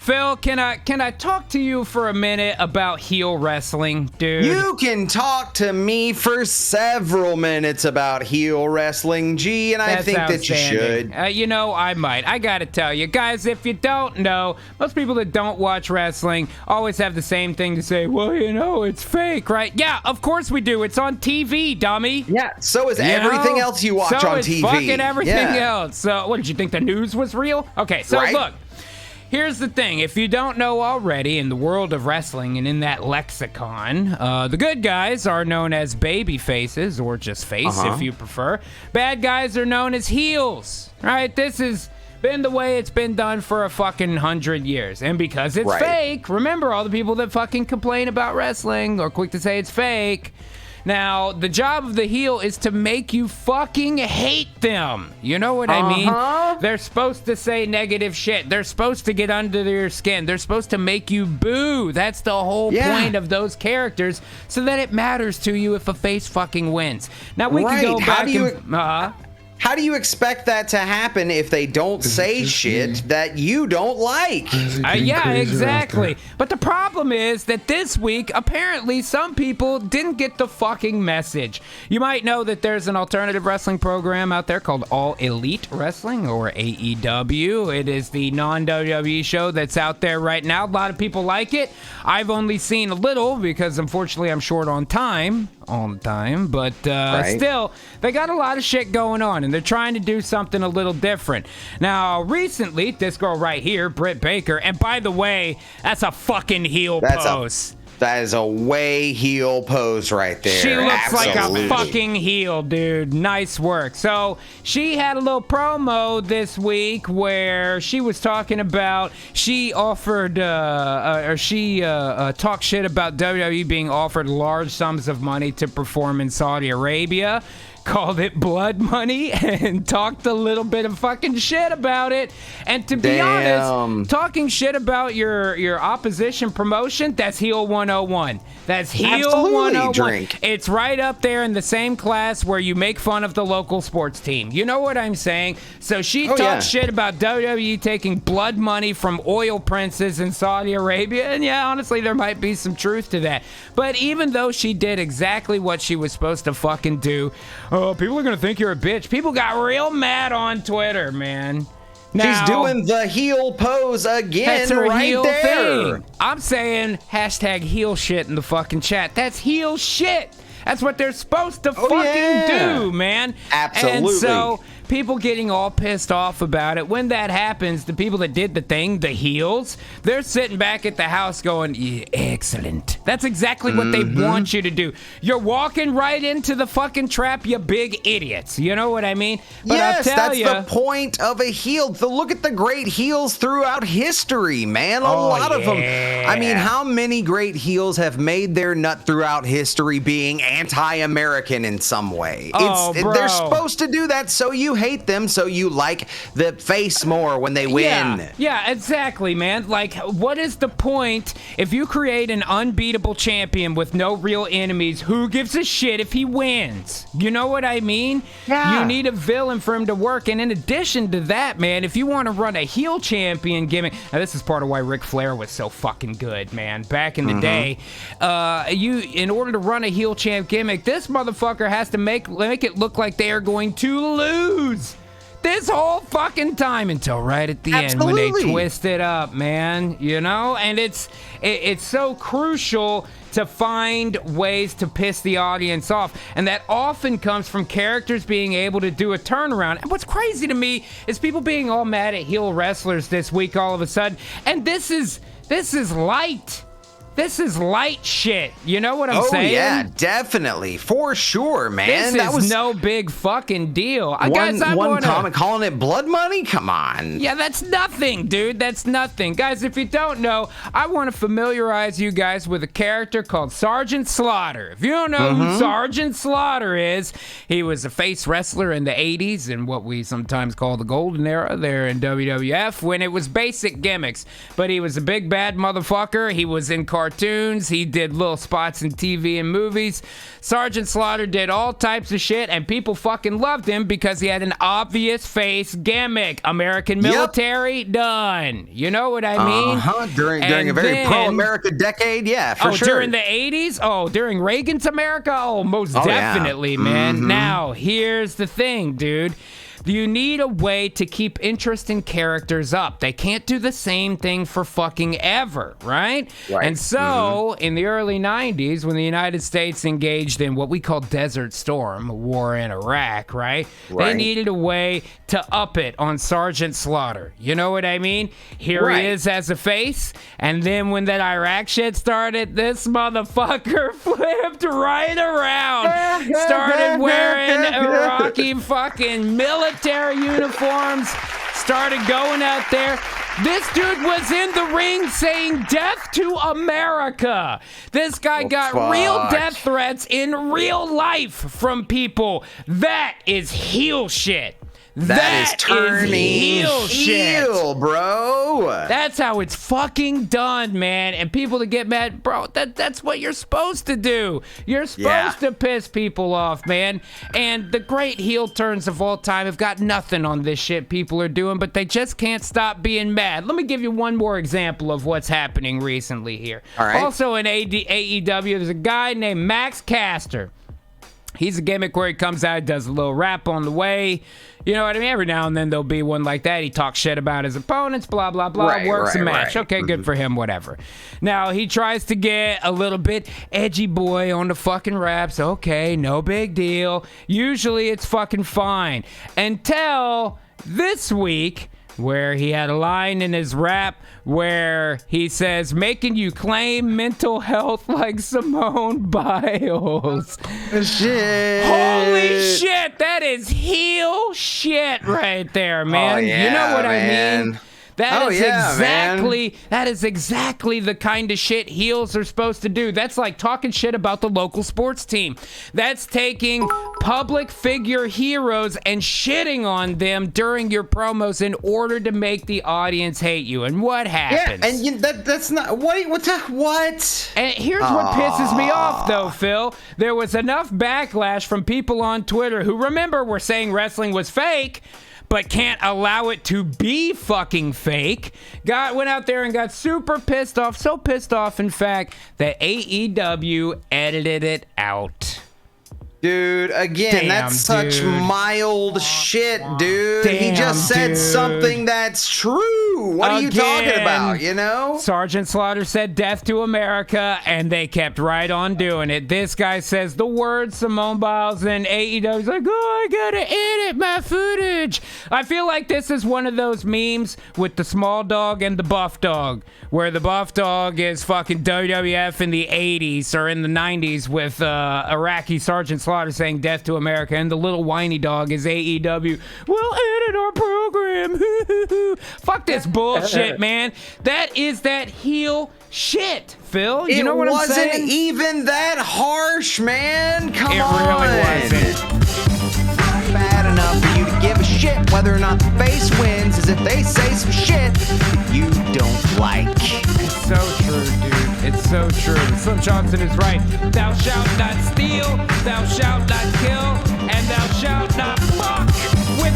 Phil, can I talk to you for a minute about heel wrestling, dude? You can talk to me for several minutes about heel wrestling, G, and I think that you should. I might. I gotta tell you, guys, if you don't know, most people that don't watch wrestling always have the same thing to say. Well, it's fake, right? Yeah, of course we do. It's on TV, dummy. Yeah, so is everything else you watch on TV. So is fucking everything else. So, what, did you think the news was real? Okay, so look. Here's the thing. If you don't know already, in the world of wrestling and in that lexicon, the good guys are known as baby faces, or just face if you prefer. Bad guys are known as heels, right? This has been the way it's been done for a fucking 100 years. And because it's fake, remember all the people that fucking complain about wrestling or quick to say it's fake. Now, the job of the heel is to make you fucking hate them. You know what I mean? They're supposed to say negative shit. They're supposed to get under your skin. They're supposed to make you boo. That's the whole point of those characters, so that it matters to you if a face fucking wins. Now, we can go back How do you expect that to happen if they don't say shit that you don't like? Yeah, exactly. But the problem is that this week, apparently, some people didn't get the fucking message. You might know that there's an alternative wrestling program out there called All Elite Wrestling, or AEW. It is the non-WWE show that's out there right now. A lot of people like it. I've only seen a little because, unfortunately, I'm short on time all the time. But still, they got a lot of shit going on, and they're trying to do something a little different. Now, recently, this girl right here, Britt Baker, and by the way, that's a fucking heel pose. That is a way heel pose right there. She looks like a fucking heel, dude. Nice work. So she had a little promo this week where she was talking about, she offered, talked shit about WWE being offered large sums of money to perform in Saudi Arabia. Called it blood money and talked a little bit of fucking shit about it. And to be honest, talking shit about your opposition promotion, that's heel 101. That's heel 101. Drink. It's right up there in the same class where you make fun of the local sports team. You know what I'm saying? So she talked shit about WWE taking blood money from oil princes in Saudi Arabia. And yeah, honestly, there might be some truth to that. But even though she did exactly what she was supposed to fucking do, people are going to think you're a bitch. People got real mad on Twitter, man. Now, she's doing the heel pose again. That's her right heel there. Thing. I'm saying hashtag heel shit in the fucking chat. That's heel shit. That's what they're supposed to do, man. Absolutely. And so people getting all pissed off about it. When that happens, the people that did the thing, the heels, they're sitting back at the house going, yeah, excellent. That's exactly what they want you to do. You're walking right into the fucking trap, you big idiots. You know what I mean? But yes, I'll tell that's the point of a heel. Look at the great heels throughout history, man. A lot of them. I mean, how many great heels have made their nut throughout history being anti-American in some way? They're supposed to do that so you hate them, so you like the face more when they win. Yeah, exactly, man. Like, what is the point if you create an unbeatable champion with no real enemies? Who gives a shit if he wins? You know what I mean? Yeah. You need a villain for him to work. And in addition to that, man, if you want to run a heel champion gimmick, now this is part of why Ric Flair was so fucking good, man. Back in the day, in order to run a heel champ gimmick, this motherfucker has to make it look like they are going to lose this whole fucking time until right at the end when they twist it up, man. You know, and it's so crucial to find ways to piss the audience off, and that often comes from characters being able to do a turnaround. And what's crazy to me is people being all mad at heel wrestlers this week all of a sudden, and this is light. This is light shit. You know what I'm saying? Oh, yeah, definitely. For sure, man. This is no big fucking deal. One comment calling it blood money? Come on. Yeah, that's nothing, dude. That's nothing. Guys, if you don't know, I want to familiarize you guys with a character called Sergeant Slaughter. If you don't know who Sergeant Slaughter is, he was a face wrestler in the 80s in what we sometimes call the golden era there in WWF when it was basic gimmicks. But he was a big bad motherfucker. He was in cartoons. cartoons. He did little spots in TV and movies. Sergeant Slaughter did all types of shit, and people fucking loved him because he had an obvious face gimmick. American military, done. You know what I mean? During a very pro-America decade, yeah, for sure. During the 80s? Oh, during Reagan's America? Oh, most definitely, man. Now, here's the thing, dude. You need a way to keep interest in characters up. They can't do the same thing for fucking ever, right? And so, in the early 90s, when the United States engaged in what we call Desert Storm, a war in Iraq, right? They needed a way to up it on Sergeant Slaughter. You know what I mean? Here he is as a face, and then when that Iraq shit started, this motherfucker flipped right around. Started wearing Iraqi fucking military uniforms, started going out there. This dude was in the ring saying death to America. This guy got real death threats in real life from people. That is heel shit. That is turning heel shit, bro. That's how it's fucking done, man. And people that get mad, bro, that's what you're supposed to do. You're supposed to piss people off, man. And the great heel turns of all time have got nothing on this shit people are doing, but they just can't stop being mad. Let me give you one more example of what's happening recently here. All right. Also in AEW, there's a guy named Max Caster. He's a gimmick where he comes out, does a little rap on the way. You know what I mean? Every now and then there'll be one like that. He talks shit about his opponents, blah, blah, blah, works a match. Okay, good for him, whatever. Now, he tries to get a little bit edgy boy on the fucking raps. Okay, no big deal. Usually it's fucking fine. Until this week, where he had a line in his rap where he says, making you claim mental health like Simone Biles. Shit. Holy shit, that is heel shit right there, man. You know what I mean? That is exactly the kind of shit heels are supposed to do. That's like talking shit about the local sports team. That's taking public figure heroes and shitting on them during your promos in order to make the audience hate you. And what happens? Yeah, and that's not what? And here's what pisses me off, though, Phil. There was enough backlash from people on Twitter who, remember, were saying wrestling was fake, but can't allow it to be fucking fake. Went out there and got super pissed off, so pissed off, in fact, that AEW edited it out. Dude, again, that's such mild shit, dude. He just said something that's true. What are you talking about, you know? Sergeant Slaughter said death to America, and they kept right on doing it. This guy says the word Simone Biles, and AEW's like, oh, I gotta edit my footage. I feel like this is one of those memes with the small dog and the buff dog, where the buff dog is fucking WWF in the 80s or in the 90s with Iraqi Sergeant Slaughter saying death to America, and the little whiny dog is AEW. We'll edit our program. Fuck this bullshit, man. That is that heel shit, Phil. You know what I'm saying? It wasn't even that harsh, man. Come on. It really wasn't. Bad enough for you to give a shit whether or not the face wins is if they say some shit that you don't like. It's so true, dude. It's so true. Slim Johnson is right. Thou shalt not steal, thou shalt not kill, and thou shalt not fuck with